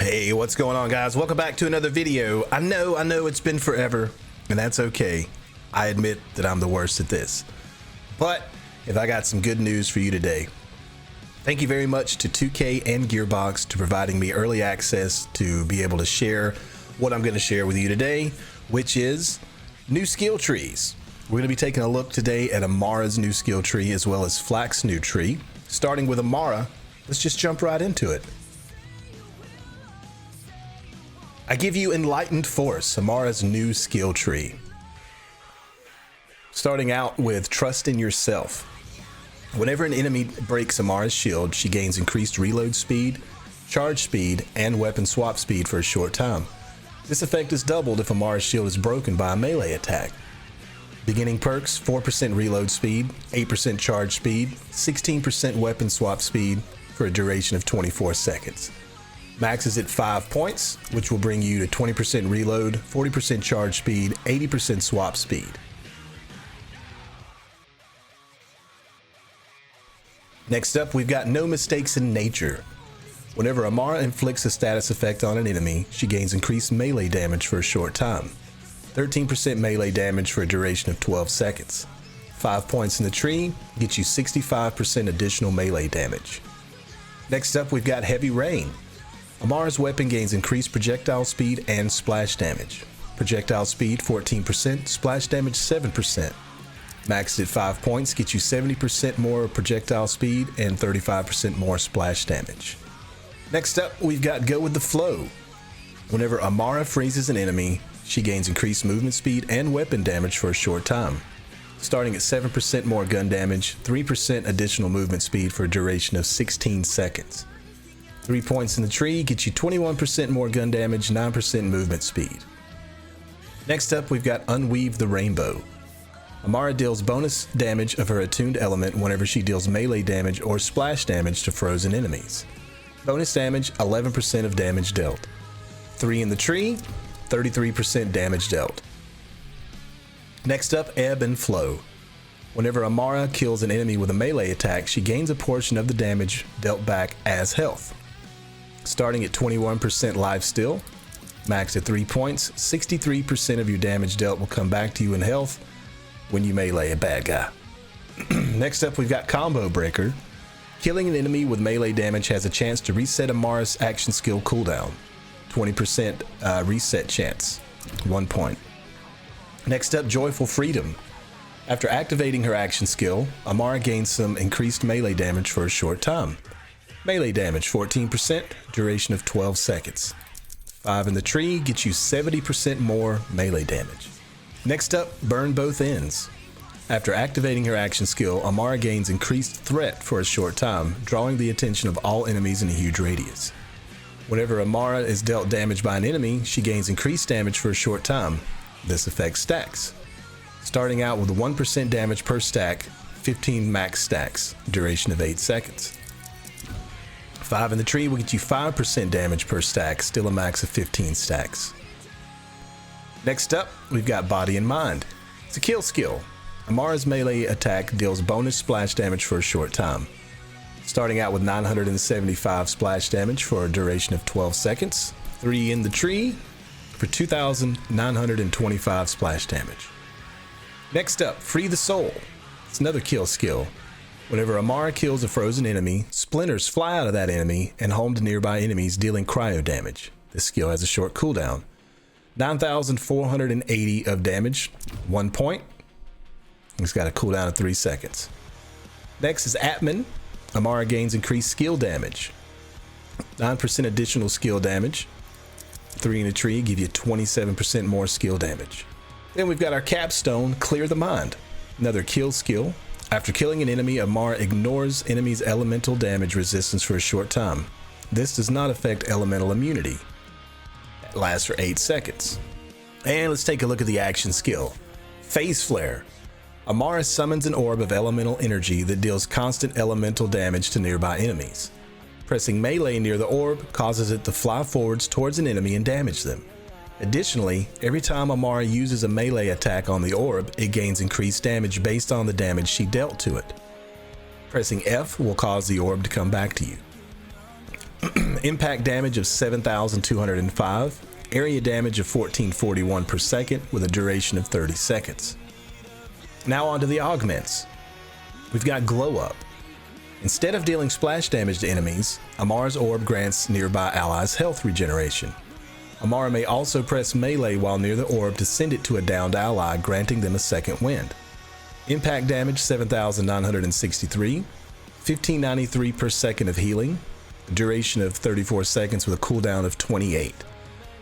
Hey, what's going on, guys? Welcome back to another video. I know it's been forever, and that's okay. I admit that I'm the worst at this. But if I got some good news for you today. Thank you very much to 2K and Gearbox to providing me early access to be able to share what I'm going to share with you today, which is new skill trees. We're going to be taking a look today at Amara's new skill tree as well as Flak's new tree. Starting with Amara, let's just jump right into it. I give you Enlightened Force, Amara's new skill tree. Starting out with Trust in Yourself. Whenever an enemy breaks Amara's shield, she gains increased reload speed, charge speed, and weapon swap speed for a short time. This effect is doubled if Amara's shield is broken by a melee attack. Beginning perks: 4% reload speed, 8% charge speed, 16% weapon swap speed for a duration of 24 seconds. Max is at 5 points, which will bring you to 20% reload, 40% charge speed, 80% swap speed. Next up, we've got No Mistakes in Nature. Whenever Amara inflicts a status effect on an enemy, she gains increased melee damage for a short time. 13% melee damage for a duration of 12 seconds. 5 points in the tree gets you 65% additional melee damage. Next up, we've got Heavy Rain. Amara's weapon gains increased projectile speed and splash damage. Projectile speed 14%, splash damage 7%. Maxed at 5 points gets you 70% more projectile speed and 35% more splash damage. Next up, we've got Go with the Flow. Whenever Amara freezes an enemy, she gains increased movement speed and weapon damage for a short time. Starting at 7% more gun damage, 3% additional movement speed for a duration of 16 seconds. 3 points in the tree gets you 21% more gun damage, 9% movement speed. Next up, we've got Unweave the Rainbow. Amara deals bonus damage of her attuned element whenever she deals melee damage or splash damage to frozen enemies. Bonus damage, 11% of damage dealt. 3 in the tree, 33% damage dealt. Next up, Ebb and Flow. Whenever Amara kills an enemy with a melee attack, she gains a portion of the damage dealt back as health. Starting at 21% life steal, maxed at 3 points, 63% of your damage dealt will come back to you in health when you melee a bad guy. Next up, we've got Combo Breaker. Killing an enemy with melee damage has a chance to reset Amara's action skill cooldown. 20% reset chance, 1 point. Next up, Joyful Freedom. After activating her action skill, Amara gains some increased melee damage for a short time. Melee damage 14%, duration of 12 seconds. 5 in the tree gets you 70% more melee damage. Next up, Burn Both Ends. After activating her action skill, Amara gains increased threat for a short time, drawing the attention of all enemies in a huge radius. Whenever Amara is dealt damage by an enemy, she gains increased damage for a short time. This effect stacks. Starting out with 1% damage per stack, 15 max stacks, duration of 8 seconds. 5 in the tree will get you 5% damage per stack, still a max of 15 stacks. Next up, we've got Body and Mind. It's a kill skill. Amara's melee attack deals bonus splash damage for a short time. Starting out with 975 splash damage for a duration of 12 seconds. 3 in the tree for 2,925 splash damage. Next up, Free the Soul. It's another kill skill. Whenever Amara kills a frozen enemy, splinters fly out of that enemy and home to nearby enemies, dealing cryo damage. This skill has a short cooldown. 9,480 of damage, 1 point. It's got a cooldown of 3 seconds. Next is Atman. Amara gains increased skill damage. 9% additional skill damage. 3 in a tree give you 27% more skill damage. Then we've got our capstone, Clear the Mind. Another kill skill. After killing an enemy, Amara ignores enemy's elemental damage resistance for a short time. This does not affect elemental immunity. It lasts for 8 seconds. And let's take a look at the action skill. Phase Flare. Amara summons an orb of elemental energy that deals constant elemental damage to nearby enemies. Pressing melee near the orb causes it to fly forwards towards an enemy and damage them. Additionally, every time Amara uses a melee attack on the orb, it gains increased damage based on the damage she dealt to it. Pressing F will cause the orb to come back to you. Impact damage of 7,205. Area damage of 1441 per second with a duration of 30 seconds. Now on to the augments. We've got Glow Up. Instead of dealing splash damage to enemies, Amara's orb grants nearby allies health regeneration. Amara may also press melee while near the orb to send it to a downed ally, granting them a second wind. Impact damage 7,963, 1593 per second of healing, duration of 34 seconds with a cooldown of 28.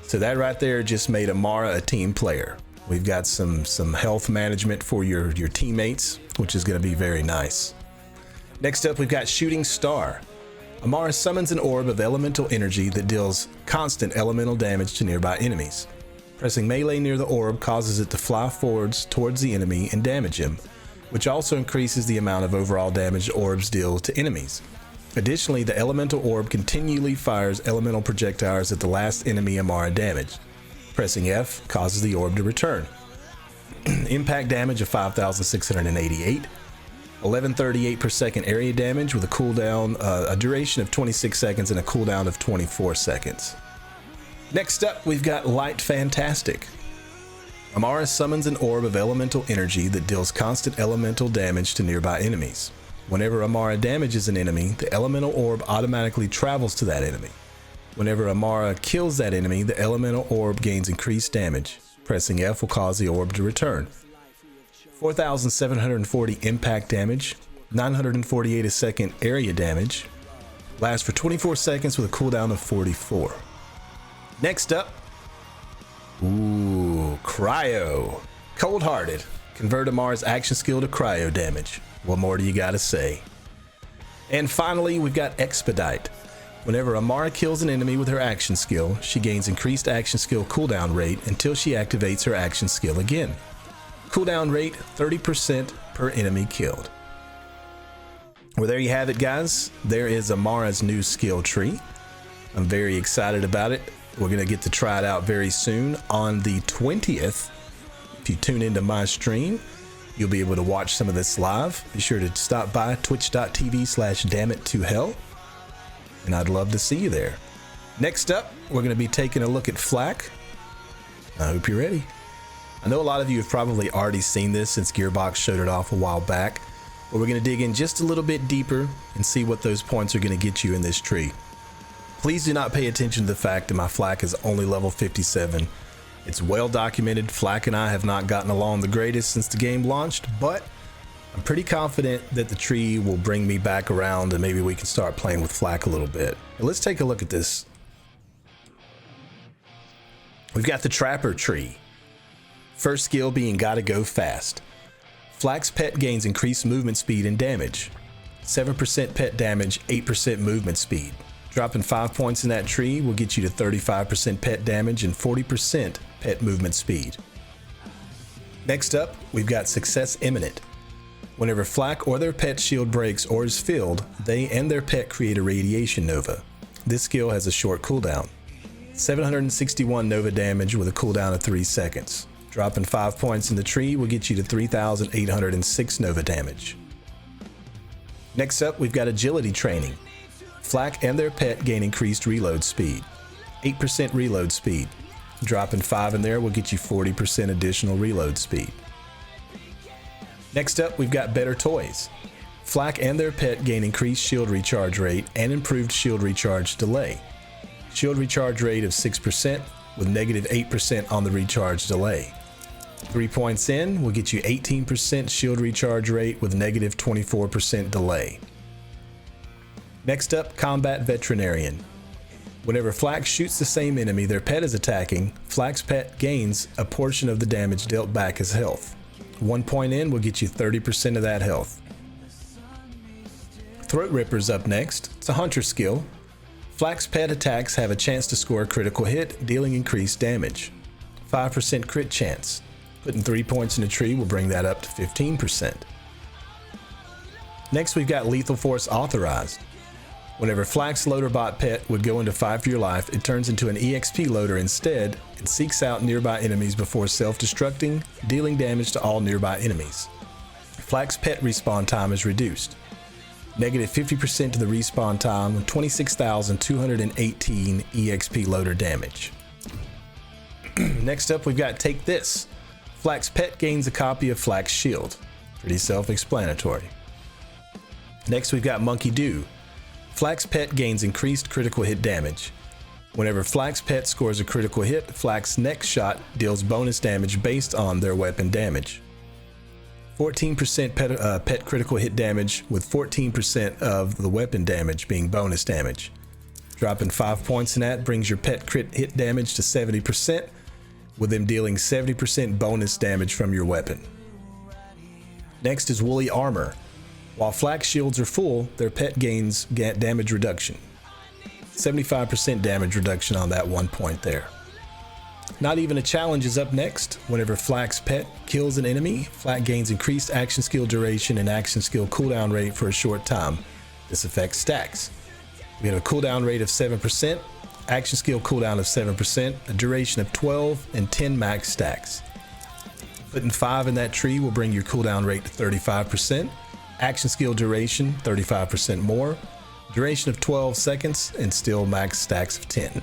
So that right there just made Amara a team player. We've got some health management for your teammates, which is going to be very nice. Next up, we've got Shooting Star. Amara summons an orb of elemental energy that deals constant elemental damage to nearby enemies. Pressing melee near the orb causes it to fly forwards towards the enemy and damage him, which also increases the amount of overall damage orbs deal to enemies. Additionally, the elemental orb continually fires elemental projectiles at the last enemy Amara damaged. Pressing F causes the orb to return. Impact damage of 5,688. 1138 per second area damage with a cooldown, a duration of 26 seconds and a cooldown of 24 seconds. Next up, we've got Light Fantastic. Amara summons an orb of elemental energy that deals constant elemental damage to nearby enemies. Whenever Amara damages an enemy, the elemental orb automatically travels to that enemy. Whenever Amara kills that enemy, the elemental orb gains increased damage. Pressing F will cause the orb to return. 4,740 impact damage, 948 a second area damage, lasts for 24 seconds with a cooldown of 44. Next up, Cryo. Cold Hearted. Convert Amara's action skill to cryo damage. What more do you gotta say? And finally, we've got Expedite. Whenever Amara kills an enemy with her action skill, she gains increased action skill cooldown rate until she activates her action skill again. Cooldown rate 30% per enemy killed. Well, there you have it, guys. There is Amara's new skill tree. I'm very excited about it. We're gonna get to try it out very soon on the 20th. If you tune into my stream, you'll be able to watch some of this live. Be sure to stop by twitch.tv/damnit2hell, and I'd love to see you there. Next up, we're gonna be taking a look at Flak. I hope you're ready. I know a lot of you have probably already seen this since Gearbox showed it off a while back, but we're going to dig in just a little bit deeper and see what those points are going to get you in this tree. Please do not pay attention to the fact that my Flak is only level 57. It's well documented. Flak and I have not gotten along the greatest since the game launched, but I'm pretty confident that the tree will bring me back around and maybe we can start playing with Flak a little bit. But let's take a look at this. We've got the Trapper tree. First skill being Gotta Go Fast. Flak's pet gains increased movement speed and damage. 7% pet damage, 8% movement speed. Dropping 5 points in that tree will get you to 35% pet damage and 40% pet movement speed. Next up, we've got Success Imminent. Whenever Flak or their pet shield breaks or is filled, they and their pet create a radiation nova. This skill has a short cooldown. 761 nova damage with a cooldown of 3 seconds. Dropping 5 points in the tree will get you to 3,806 nova damage. Next up, we've got Agility Training. Flak and their pet gain increased reload speed. 8% reload speed. Dropping 5 in there will get you 40% additional reload speed. Next up, we've got Better Toys. Flak and their pet gain increased shield recharge rate and improved shield recharge delay. Shield recharge rate of 6% with negative 8% on the recharge delay. 3 points in will get you 18% shield recharge rate with negative 24% delay. Next up, Combat Veterinarian. Whenever Flak shoots the same enemy their pet is attacking, Flak's pet gains a portion of the damage dealt back as health. 1 point in will get you 30% of that health. Throat Ripper's up next. It's a hunter skill. Flak's pet attacks have a chance to score a critical hit, dealing increased damage. 5% crit chance. Putting 3 points in a tree will bring that up to 15%. Next, we've got Lethal Force Authorized. Whenever Flak's Loaderbot pet would go into 5 for your life, it turns into an EXP loader instead and seeks out nearby enemies before self-destructing, dealing damage to all nearby enemies. Flak's pet respawn time is reduced. negative 50% to the respawn time, 26,218 EXP loader damage. Next up, we've got Take This. Flak's pet gains a copy of Flak's shield. Pretty self-explanatory. Next, we've got Monkey Do. Flak's pet gains increased critical hit damage. Whenever Flak's pet scores a critical hit, Flak's next shot deals bonus damage based on their weapon damage. 14% pet critical hit damage, with 14% of the weapon damage being bonus damage. Dropping 5 points in that brings your pet crit hit damage to 70%, with them dealing 70% bonus damage from your weapon. Next is Woolly Armor. While Flak shields are full, their pet gains damage reduction. 75% damage reduction on that 1 point there. Not Even a Challenge is up next. Whenever Flak's pet kills an enemy, Flak gains increased action skill duration and action skill cooldown rate for a short time. This affects stacks. We have a cooldown rate of 7%, action skill cooldown of 7%, a duration of 12 and 10 max stacks. Putting 5 in that tree will bring your cooldown rate to 35%, action skill duration 35% more, duration of 12 seconds, and still max stacks of 10.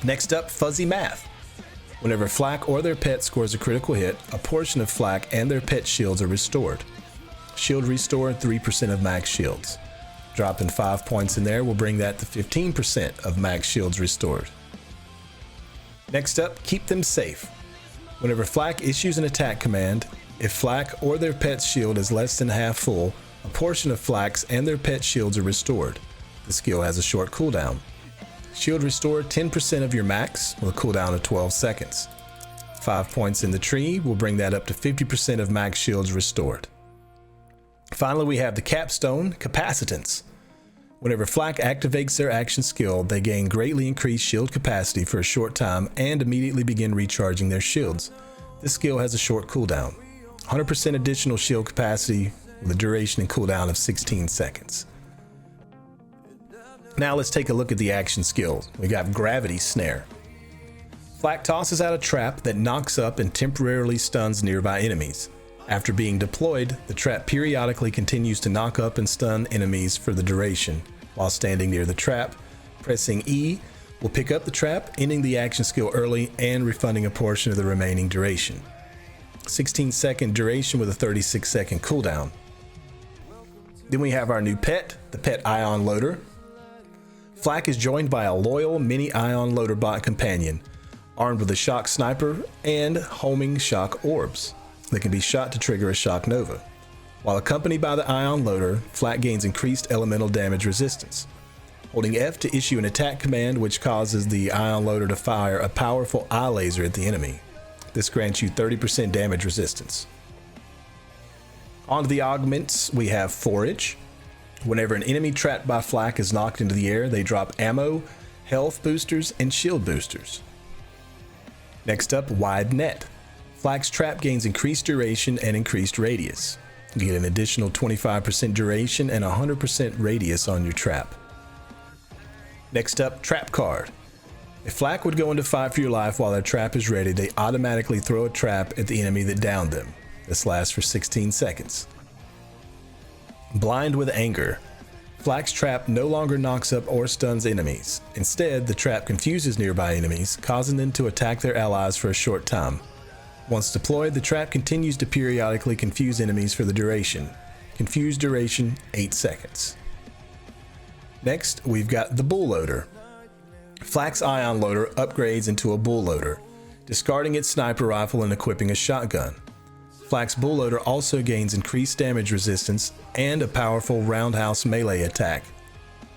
Next up, Fuzzy Math. Whenever Flak or their pet scores a critical hit, a portion of Flak and their pet shields are restored. Shield restore 3% of max shields. Dropping 5 points in there will bring that to 15% of max shields restored. Next up, Keep Them Safe. Whenever Flak issues an attack command, if Flak or their pet's shield is less than half full, a portion of Flak's and their pet shields are restored. The skill has a short cooldown. Shield restore 10% of your max with a cooldown of 12 seconds. 5 points in the tree will bring that up to 50% of max shields restored. Finally, we have the capstone, Capacitance. Whenever Flak activates their action skill, they gain greatly increased shield capacity for a short time and immediately begin recharging their shields. This skill has a short cooldown. 100% additional shield capacity with a duration and cooldown of 16 seconds. Now let's take a look at the action skills. We got Gravity Snare. Flak tosses out a trap that knocks up and temporarily stuns nearby enemies. After being deployed, the trap periodically continues to knock up and stun enemies for the duration. While standing near the trap, pressing E will pick up the trap, ending the action skill early and refunding a portion of the remaining duration. 16-second duration with a 36-second cooldown. Then we have our new pet, the Pet Ion Loader. Flak is joined by a loyal mini Ion Loader bot companion, armed with a shock sniper and homing shock orbs that can be shot to trigger a shock nova. While accompanied by the Ion Loader, Flak gains increased elemental damage resistance. Holding F to issue an attack command which causes the Ion Loader to fire a powerful eye laser at the enemy. This grants you 30% damage resistance. On to the augments, we have Forage. Whenever an enemy trapped by Flak is knocked into the air, they drop ammo, health boosters, and shield boosters. Next up, Wide Net. Flak's trap gains increased duration and increased radius. You get an additional 25% duration and 100% radius on your trap. Next up, Trap Card. If Flak would go into fight for your life while their trap is ready, they automatically throw a trap at the enemy that downed them. This lasts for 16 seconds. Blind with Anger. Flak's trap no longer knocks up or stuns enemies. Instead, the trap confuses nearby enemies, causing them to attack their allies for a short time. Once deployed, the trap continues to periodically confuse enemies for the duration. Confused duration, 8 seconds. Next, we've got the Bull Loader. Flak's Ion Loader upgrades into a Bull Loader, discarding its sniper rifle and equipping a shotgun. Flak's Bull Loader also gains increased damage resistance and a powerful roundhouse melee attack.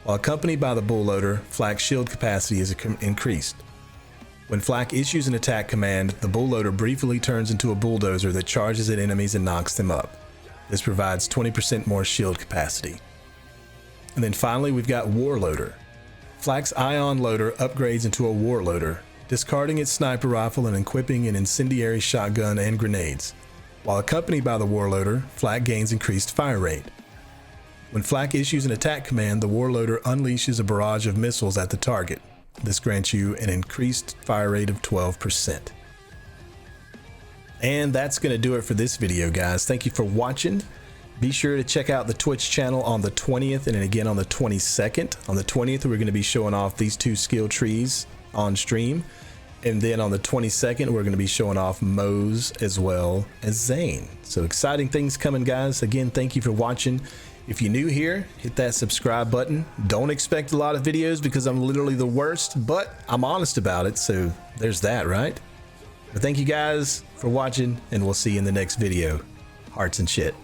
While accompanied by the Bull Loader, Flak's shield capacity is increased. When Flak issues an attack command, the Bull Loader briefly turns into a bulldozer that charges at enemies and knocks them up. This provides 20% more shield capacity. And then finally, we've got War Loader. Flak's Ion Loader upgrades into a War Loader, discarding its sniper rifle and equipping an incendiary shotgun and grenades. While accompanied by the War Loader, Flak gains increased fire rate. When Flak issues an attack command, the War Loader unleashes a barrage of missiles at the target. This grants you an increased fire rate of 12%. And that's going to do it for this video, guys. Thank you for watching. Be sure to check out the Twitch channel on the 20th and then again on the 22nd. On the 20th, we're going to be showing off these 2 skill trees on stream. And then on the 22nd, we're going to be showing off Moe's as well as Zane. So exciting things coming, guys. Again, thank you for watching. If you're new here, hit that subscribe button. Don't expect a lot of videos because I'm literally the worst, but I'm honest about it. So there's that, right? But thank you guys for watching, and we'll see you in the next video. Hearts and shit.